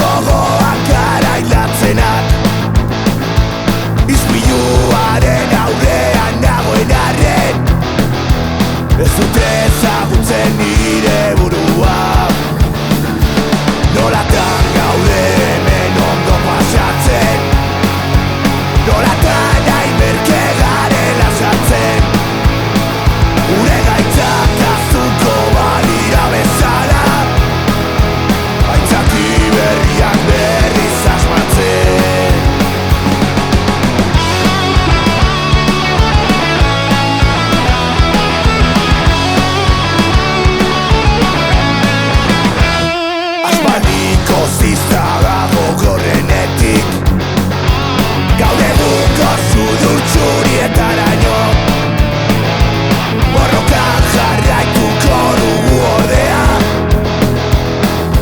gogoak garailatzenak. Ispiluaren aurrean nagoen arren, ez dute ezagutzen nire burua. Nolatan gaude hemen ondo pasatzen, nolatan hain merke garela sartzen. Gure gaitzak azuko balira bezala, aitzaki berriak berriz asmatzen. Aspaldiko zizta dago gorrenetik, gaude buko sudur txurietaraino. Borrokan jarraituko dugu ordea,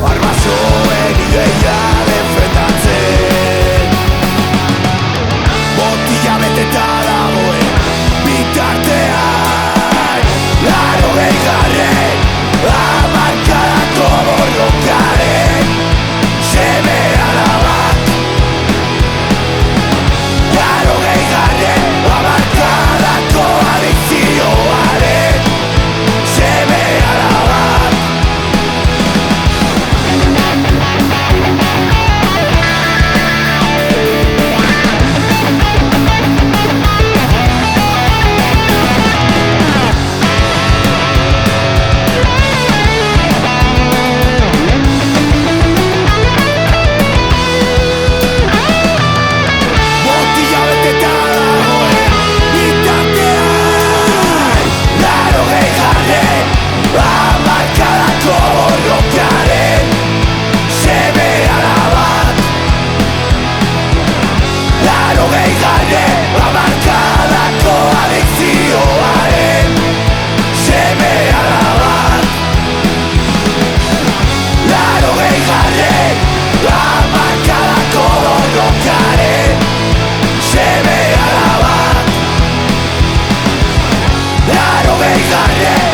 armazoen ideia defendatzen. Botila beteta dagoen bitartean, 80. hamarkadako borrokaren seme alabak. 80. hamarkadako adikzioaren seme alabak. Botila beteta dagoen bitartean, 80. hamarkadako borrokaren seme alabak. 80. hamarkadako adikzioaren seme alabak. 80. hamarkadako borrokaren seme alabak. 80.